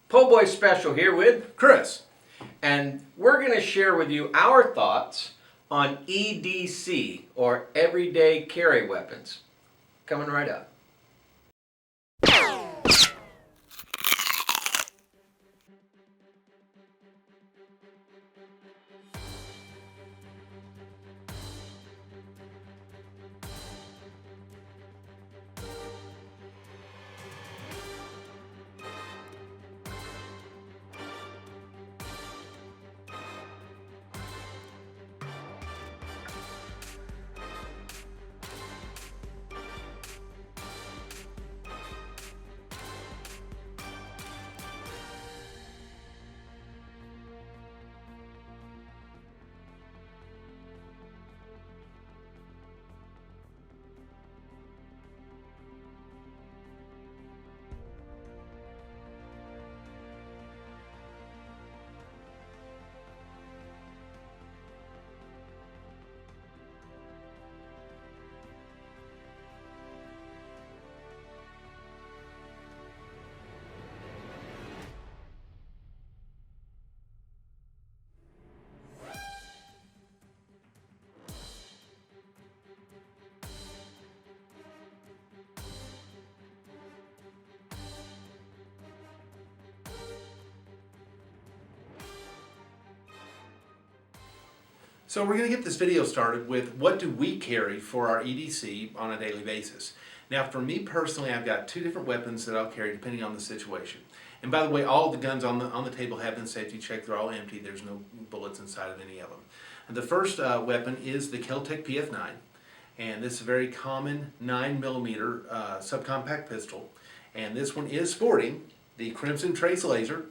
PoBoySpecial here with Chris. and we're going to share with you our thoughts on EDC, or Everyday Carry Weapons. Coming right up. So we're going to get this video started with what do we carry for our EDC on a daily basis. Now for me personally, I've got two different weapons that I'll carry depending on the situation. And by the way, all the guns on the table have been safety checked. They're all empty. There's no bullets inside of any of them. And the first weapon is the Keltec PF9. And this is a very common 9mm subcompact pistol. And this one is sporting the Crimson Trace laser.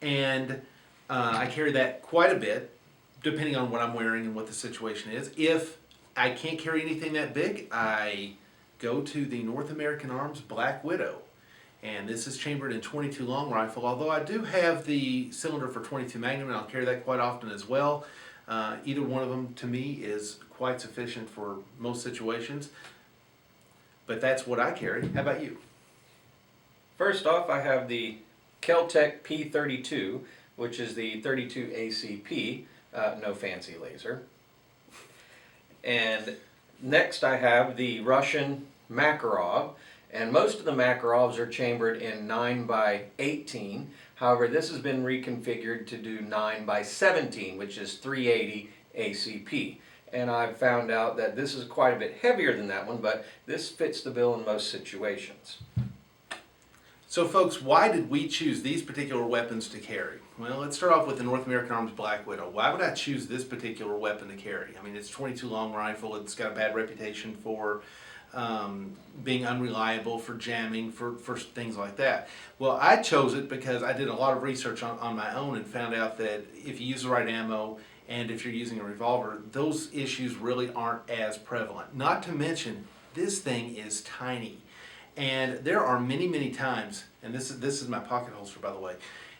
And I carry that quite a bit, depending on what I'm wearing and what the situation is. If I can't carry anything that big, I go to the North American Arms Black Widow. And this is chambered in .22 long rifle, although I do have the cylinder for .22 Magnum, and I'll carry that quite often as well. Either one of them, to me, is quite sufficient for most situations. But that's what I carry. How about you? First off, I have the Keltec P32, which is the 32 ACP, no fancy laser. And next I have the Russian Makarov, and most of the Makarovs are chambered in 9x18. However, this has been reconfigured to do 9x17, which is 380 ACP. And I've found out that this is quite a bit heavier than that one, but this fits the bill in most situations. So folks, why did we choose these particular weapons to carry? Well, let's start off with the North American Arms Black Widow. Why would I choose this particular weapon to carry? I mean, it's .22 long rifle. It's got a bad reputation for being unreliable, for jamming, for things like that. Well, I chose it because I did a lot of research on my own and found out that if you use the right ammo and if you're using a revolver, those issues really aren't as prevalent. Not to mention, this thing is tiny. And there are many, many times, and this is my pocket holster, by the way,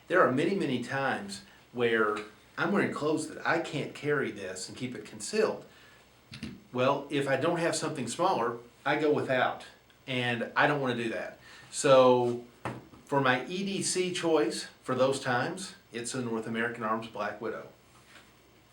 there are many, many times where I'm wearing clothes that I can't carry this and keep it concealed. Well, if I don't have something smaller, I go without, and I don't want to do that. So for my EDC choice for those times, it's a North American Arms Black Widow.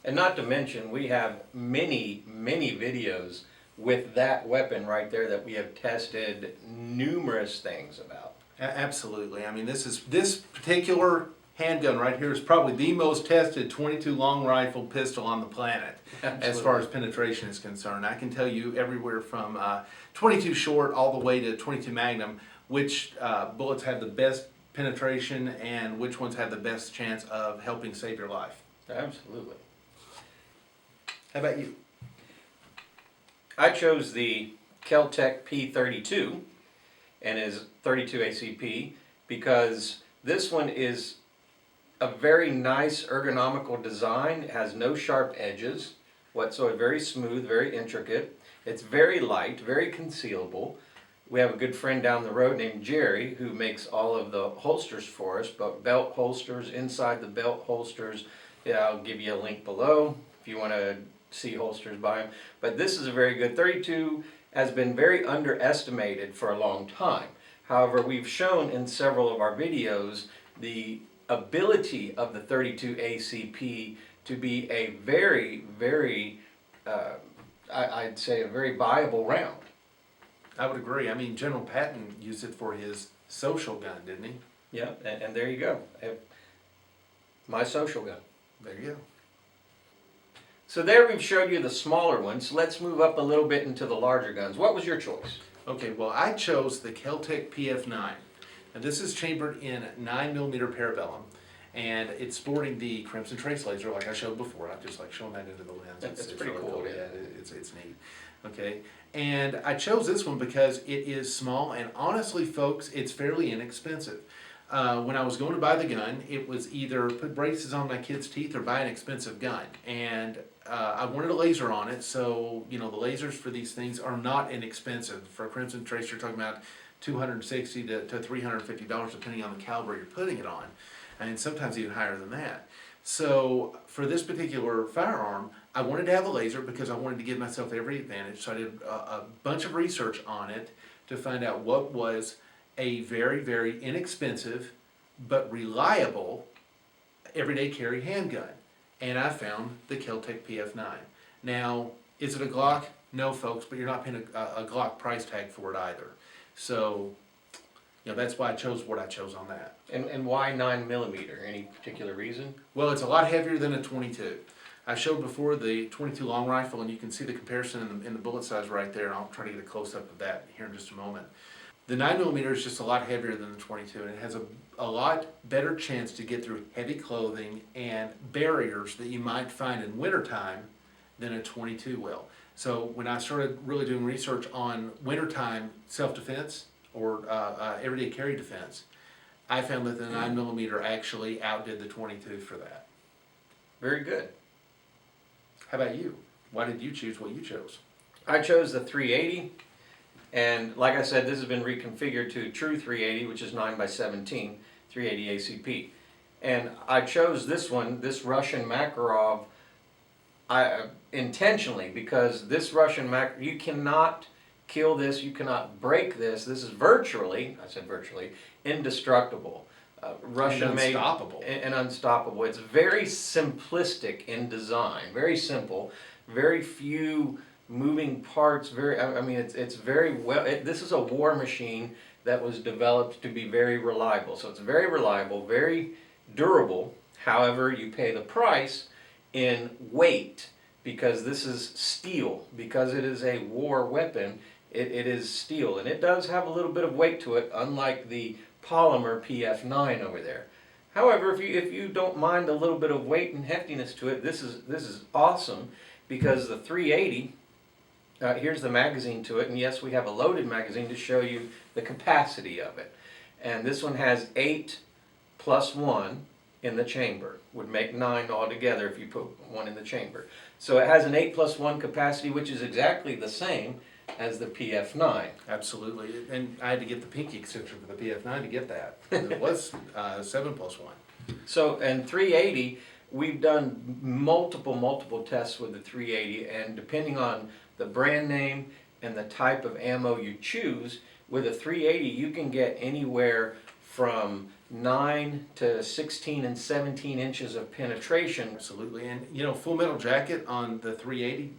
And not to mention, we have many, many videos with that weapon right there that we have tested numerous things about. Absolutely. I mean, this particular handgun right here is probably the most tested .22 long rifle pistol on the planet. Absolutely. As far as penetration is concerned. I can tell you everywhere from .22 short all the way to .22 Magnum which bullets have the best penetration and which ones have the best chance of helping save your life. Absolutely. How about you? I chose the Keltec P32 and is 32 ACP because this one is a very nice ergonomical design. It has no sharp edges whatsoever, very smooth, very intricate. It's very light, very concealable. We have a good friend down the road named Jerry who makes all of the holsters for us, but belt holsters, inside the belt holsters, yeah, I'll give you a link below if you want to see holsters by him. But this is a very good 32, has been very underestimated for a long time. However, we've shown in several of our videos the ability of the 32 ACP to be a very, very, I'd say a very viable round. I would agree. I mean, General Patton used it for his social gun, didn't he? Yeah, and there you go. I have my social gun. There you go. So there we've showed you the smaller ones. Let's move up a little bit into the larger guns. What was your choice? Okay, well, I chose the Keltec PF9. And this is chambered in 9mm parabellum, and it's sporting the Crimson Trace laser like I showed before. I just like showing that into the lens. It's pretty really cool. Yeah, it's neat. Okay, and I chose this one because it is small, and honestly, folks, it's fairly inexpensive. When I was going to buy the gun, it was either put braces on my kids' teeth or buy an expensive gun. And I wanted a laser on it, so, you know, the lasers for these things are not inexpensive. For a Crimson Trace, you're talking about $260 to $350, depending on the caliber you're putting it on, and sometimes even higher than that. So for this particular firearm, I wanted to have a laser because I wanted to give myself every advantage. So I did a bunch of research on it to find out what was a very, very inexpensive but reliable everyday carry handgun. And I found the Keltec PF9. Now, is it a Glock? No, folks, but you're not paying a Glock price tag for it either. So, you know, that's why I chose what I chose on that. And why 9mm? Any particular reason? Well, it's a lot heavier than a 22. I showed before the 22 long rifle, and you can see the comparison in the bullet size right there. And I'll try to get a close-up of that here in just a moment. The 9mm is just a lot heavier than the 22, and it has a lot better chance to get through heavy clothing and barriers that you might find in wintertime than a 22 will. So when I started really doing research on wintertime self-defense or everyday carry defense, I found that the 9mm actually outdid the 22 for that. Very good. How about you? Why did you choose what you chose? I chose the 380, and like I said, this has been reconfigured to true 380, which is 9x17, 380 ACP. And I chose this one, this Russian Makarov, intentionally, because this Russian Makarov, you cannot kill this, you cannot break this. This is virtually, I said virtually, indestructible. Russian made unstoppable. And unstoppable. It's very simplistic in design, very simple, very few moving parts. Very, I mean, it's very well. This is a war machine that was developed to be very reliable. So it's very reliable, very durable. However, you pay the price in weight because this is steel. Because it is a war weapon, it is steel, and it does have a little bit of weight to it, unlike the polymer PF9 over there. However, if you don't mind a little bit of weight and heftiness to it, this is awesome, because the 380, here's the magazine to it, and yes, we have a loaded magazine to show you the capacity of it. And this one has 8 plus 1 in the chamber, would make 9 altogether if you put 1 in the chamber. So it has an 8 plus 1 capacity, which is exactly the same as the PF9. Absolutely, and I had to get the pinky extension for the PF9 to get that. It was 7 plus 1. So, and 380, we've done multiple tests with the 380, and depending on the brand name and the type of ammo you choose, with a 380 you can get anywhere from 9 to 16 and 17 inches of penetration. Absolutely, and you know, Full Metal Jacket on the 380,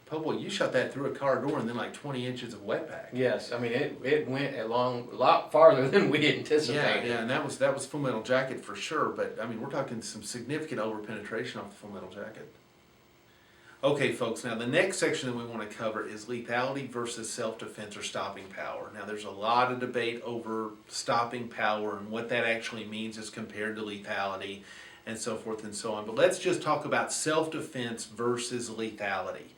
PoBoy, you shot that through a car door and then like 20 inches of wet pack. Yes, I mean it went a lot farther than we anticipated. Yeah, and that was Full Metal Jacket for sure. But I mean, we're talking some significant over penetration off the Full Metal Jacket. Okay, folks. Now the next section that we want to cover is lethality versus self-defense or stopping power. Now there's a lot of debate over stopping power and what that actually means as compared to lethality, and so forth and so on. But let's just talk about self-defense versus lethality.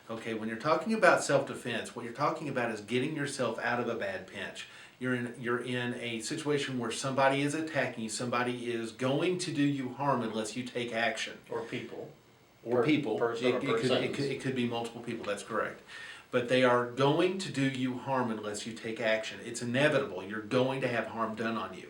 Okay, when you're talking about self-defense, what you're talking about is getting yourself out of a bad pinch. You're in a situation where somebody is attacking you, somebody is going to do you harm unless you take action. Or people. Or people. It It could be multiple people, that's correct. But they are going to do you harm unless you take action. It's inevitable. You're going to have harm done on you.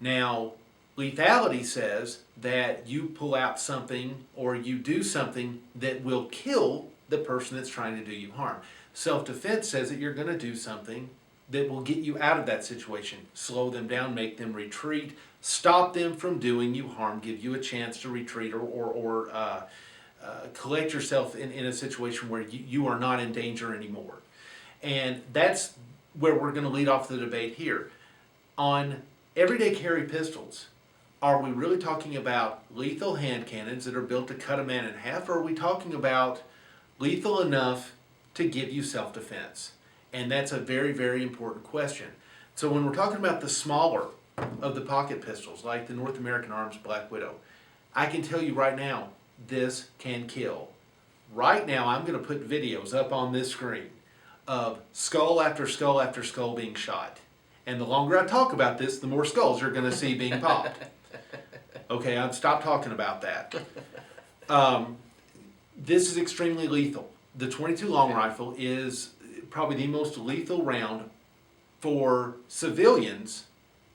Now, lethality says that you pull out something or you do something that will kill the person that's trying to do you harm. Self-defense says that you're going to do something that will get you out of that situation. Slow them down, make them retreat, stop them from doing you harm, give you a chance to retreat or collect yourself in a situation where you are not in danger anymore. And that's where we're going to lead off the debate here. On everyday carry pistols, are we really talking about lethal hand cannons that are built to cut a man in half, or are we talking about lethal enough to give you self-defense? And that's a very, very important question. So when we're talking about the smaller of the pocket pistols, like the North American Arms Black Widow, I can tell you right now, this can kill. Right now, I'm going to put videos up on this screen of skull after skull after skull being shot. And the longer I talk about this, the more skulls you're going to see being popped. Okay, I've stopped talking about that. This is extremely lethal. The 22 long rifle is probably the most lethal round for civilians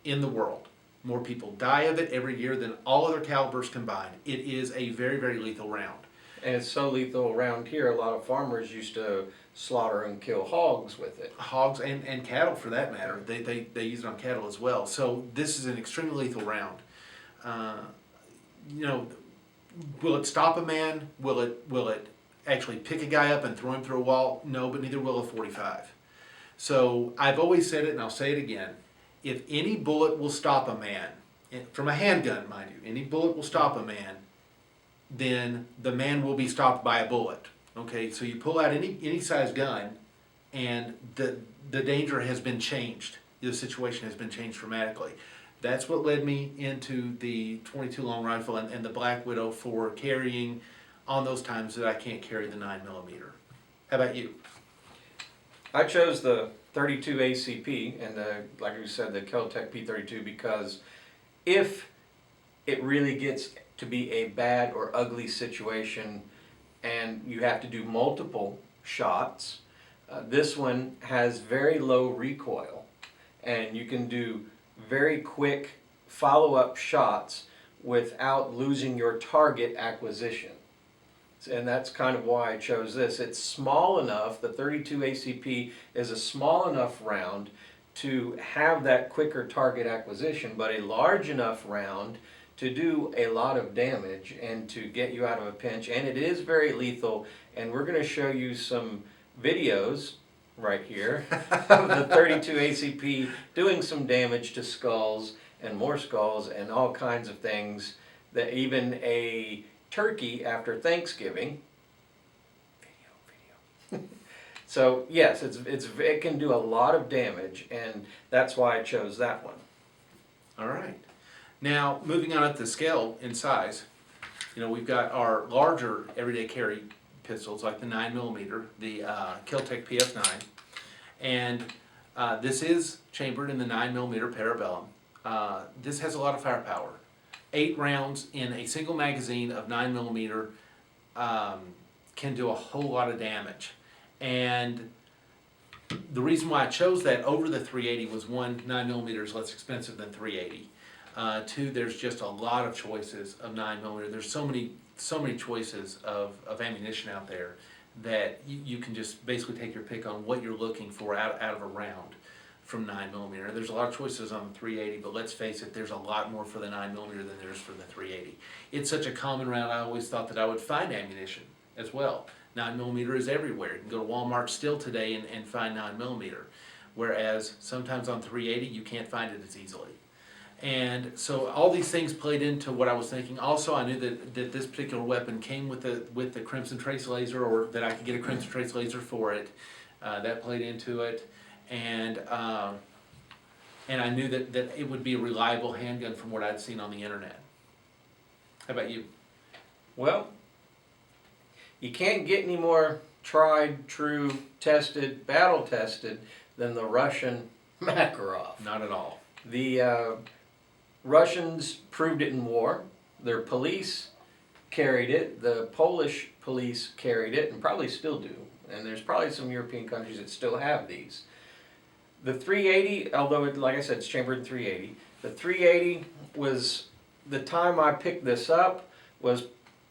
in the world. More people die of it every year than all other calibers combined. It is a very, very lethal round. And it's so lethal around here, a lot of farmers used to slaughter and kill hogs with it. Hogs and cattle, for that matter. They use it on cattle as well. So this is an extremely lethal round. Will it stop a man? Will it actually pick a guy up and throw him through a wall? No, but neither will a 45. So I've always said it, and I'll say it again. If any bullet will stop a man, from a handgun, mind you, any bullet will stop a man, then the man will be stopped by a bullet. Okay, so you pull out any size gun, and the danger has been changed. The situation has been changed dramatically. That's what led me into the 22 long rifle and the Black Widow for carrying on those times that I can't carry the 9mm. How about you? I chose the 32 ACP and like you said, the Keltec P32 because if it really gets to be a bad or ugly situation and you have to do multiple shots, this one has very low recoil and you can do very quick follow-up shots without losing your target acquisition. And that's kind of why I chose this. It's small enough, the 32 ACP is a small enough round to have that quicker target acquisition, but a large enough round to do a lot of damage and to get you out of a pinch. And it is very lethal, and we're going to show you some videos right here of the 32 ACP doing some damage to skulls and more skulls and all kinds of things that even a turkey after Thanksgiving. Video. So yes, it can do a lot of damage, and that's why I chose that one. All right. Now moving on up the scale in size, we've got our larger everyday carry pistols like the 9mm, the Keltec PF9, and this is chambered in the 9mm Parabellum. This has a lot of firepower. 8 rounds in a single magazine of 9mm can do a whole lot of damage. And the reason why I chose that over the 380 was 1, 9mm is less expensive than 380. 2, there's just a lot of choices of 9mm. There's so many choices of ammunition out there that you can just basically take your pick on what you're looking for out of a round from 9mm. There's a lot of choices on the 380, but let's face it, there's a lot more for the 9mm than there is for the 380. It's such a common round, I always thought that I would find ammunition as well. 9mm is everywhere. You can go to Walmart still today and find 9mm, whereas sometimes on 380 you can't find it as easily. And so all these things played into what I was thinking. Also, I knew that this particular weapon came with the Crimson Trace laser, or that I could get a Crimson Trace laser for it. That played into it. And I knew that it would be a reliable handgun from what I'd seen on the internet. How about you? Well, you can't get any more tried, true, tested, battle tested than the Russian Makarov. Not at all. The Russians proved it in war. Their police carried it. The Polish police carried it and probably still do. And there's probably some European countries that still have these. The 380, although like I said, it's chambered in 380. The 380 was, the time I picked this up was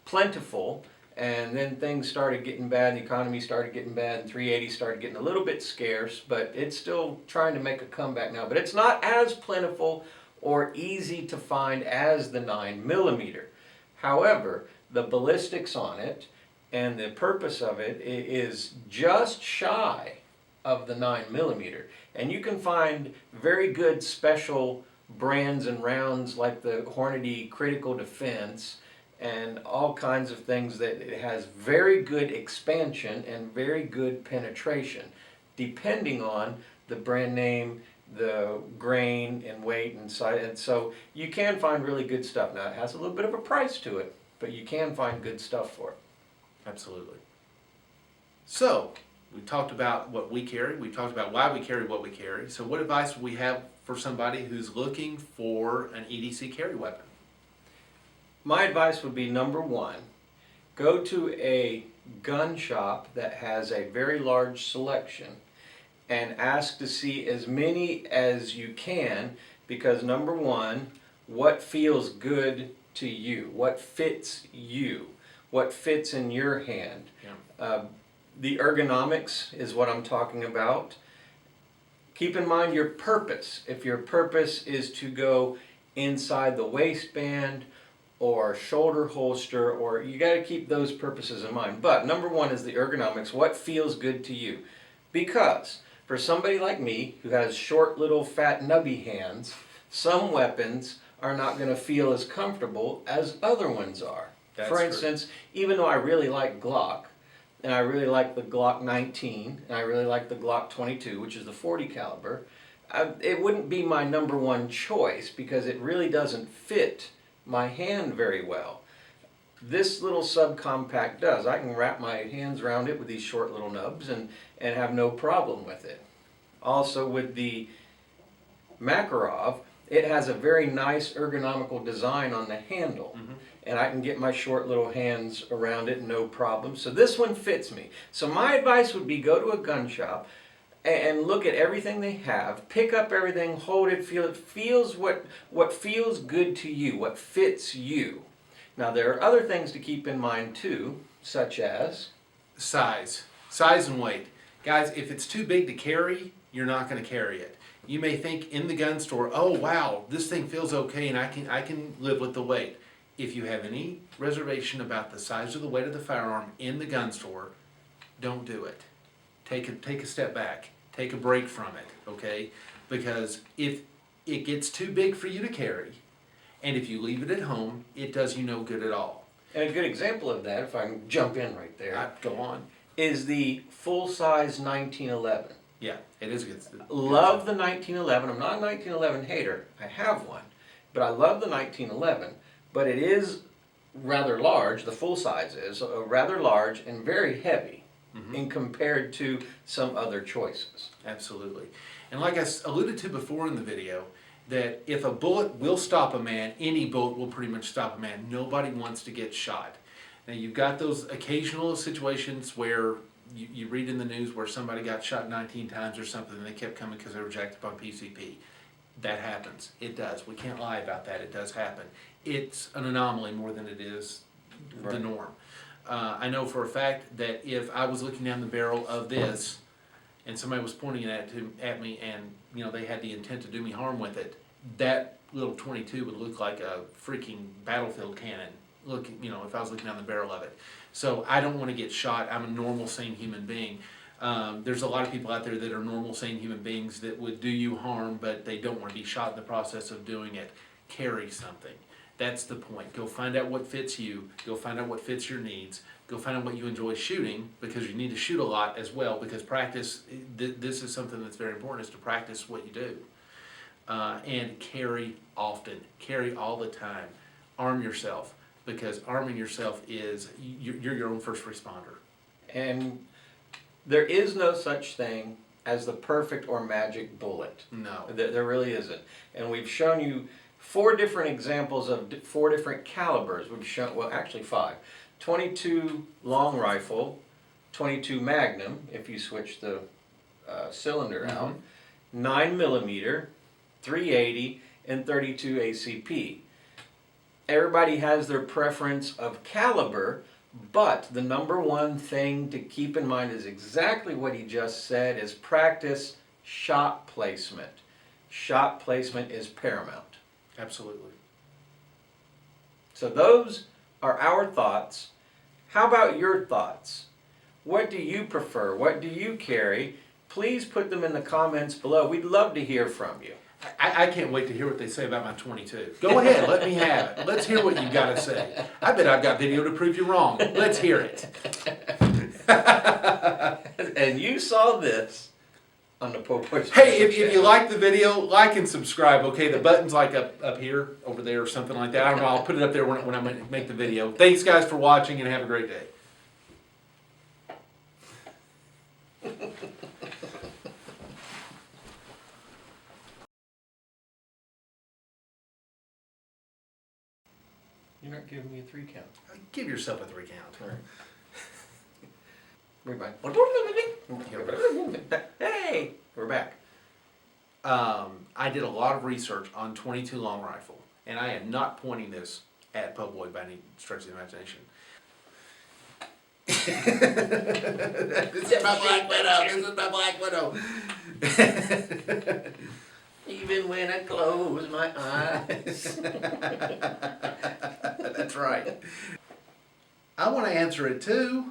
plentiful, and then things started getting bad, the economy started getting bad, and 380 started getting a little bit scarce, but it's still trying to make a comeback now. But it's not as plentiful or easy to find as the 9mm. However, the ballistics on it and the purpose of it is just shy of the 9mm. And you can find very good special brands and rounds like the Hornady Critical Defense and all kinds of things that it has very good expansion and very good penetration, depending on the brand name, the grain and weight and size. And so you can find really good stuff. Now it has a little bit of a price to it, but you can find good stuff for it. Absolutely. So, we talked about what we carry. We talked about why we carry what we carry. So what advice would we have for somebody who's looking for an EDC carry weapon? My advice would be, number one, go to a gun shop that has a very large selection and ask to see as many as you can, because number one, what feels good to you? What fits you? What fits in your hand? Yeah. The ergonomics is what I'm talking about. Keep in mind your purpose. If your purpose is to go inside the waistband or shoulder holster, or you got to keep those purposes in mind. But number one is the ergonomics. What feels good to you? Because for somebody like me who has short little fat nubby hands, some weapons are not going to feel as comfortable as other ones are. That's for true. instance, even though I really like Glock, and I really like the Glock 19, and I really like the Glock 22, which is the 40 caliber, it wouldn't be my number one choice because it really doesn't fit my hand very well. This little subcompact does. I can wrap my hands around it with these short little nubs and have no problem with it. Also with the Makarov, it has a very nice ergonomical design on the handle. Mm-hmm. And I can get my short little hands around it, no problem. So this one fits me. So my advice would be go to a gun shop and look at everything they have, pick up everything, hold it, feel it, feels what feels good to you, what fits you. Now there are other things to keep in mind too, such as Size and weight. Guys, if it's too big to carry, you're not going to carry it. You may think in the gun store, oh wow, this thing feels okay and I can live with the weight. If you have any reservation about the size or the weight of the firearm in the gun store, don't do it. Take a step back. Take a break from it, okay? Because if it gets too big for you to carry, and if you leave it at home, it does you no good at all. And a good example of that, if I can jump in right there, Go on. is the full-size 1911. Yeah, it is good. Love the 1911. I'm not a 1911 hater. I have one. But I love the 1911. But it is rather large, the full size is, rather large and very heavy in compared to some other choices. Absolutely. And like I alluded to before in the video, that if a bullet will stop a man, any bullet will pretty much stop a man. Nobody wants to get shot. Now you've got those occasional situations where you read in the news where somebody got shot 19 times or something and they kept coming because they were jacked up on PCP. That happens. It does. We can't lie about that. It does happen. It's an anomaly more than it is the norm. I know for a fact that if I was looking down the barrel of this and somebody was pointing it at me and they had the intent to do me harm with it, that little 22 would look like a freaking battlefield cannon. If I was looking down the barrel of it. So I don't want to get shot. I'm a normal, sane human being. There's a lot of people out there that are normal, sane human beings that would do you harm, but they don't want to be shot in the process of doing it. Carry something. That's the point. Go find out what fits you. Go find out what fits your needs. Go find out what you enjoy shooting, because you need to shoot a lot as well, because practice, this is something that's very important, is to practice what you do. And carry often. Carry all the time. Arm yourself, because arming yourself is, you're your own first responder. And there is no such thing as the perfect or magic bullet. No. There really isn't. And we've shown you 4 different examples of 4 different calibers. We've shown, well, actually 5. 22 long rifle, 22 Magnum, if you switch the cylinder out, 9mm, 380, and 32 ACP. Everybody has their preference of caliber, But the number one thing to keep in mind is exactly what he just said, is practice shot placement. Shot placement is paramount. Absolutely. So those are our thoughts. How about your thoughts? What do you prefer? What do you carry? Please put them in the comments below. We'd love to hear from you. I can't wait to hear what they say about my 22. Go ahead, let me have it. Let's hear what you've got to say. I bet I've got video to prove you wrong. Let's hear it. And you saw this on the PoBoySpecial. Hey, if you like the video, like and subscribe, okay? The button's like up here, over there, or something like that. I don't know, I'll put it up there when I make the video. Thanks, guys, for watching, and have a great day. You're not giving me a 3 count. Give yourself a 3 count. All right. Hey, we're back. I did a lot of research on 22 long rifle, and I am not pointing this at PoBoy by any stretch of the imagination. This is my Black Widow. This is my Black Widow. Even when I close my eyes. That's right. I want to answer it too.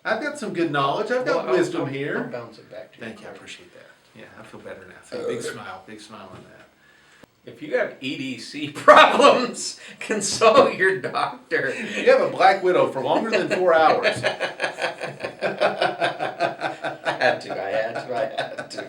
I've got some good knowledge. I've got wisdom I'll here. bounce it back to you. Thank you. I appreciate that. Yeah, I feel better now. See, big smile. Big smile on that. If you have EDC problems, consult your doctor. You have a Black Widow for longer than 4 hours. I had to.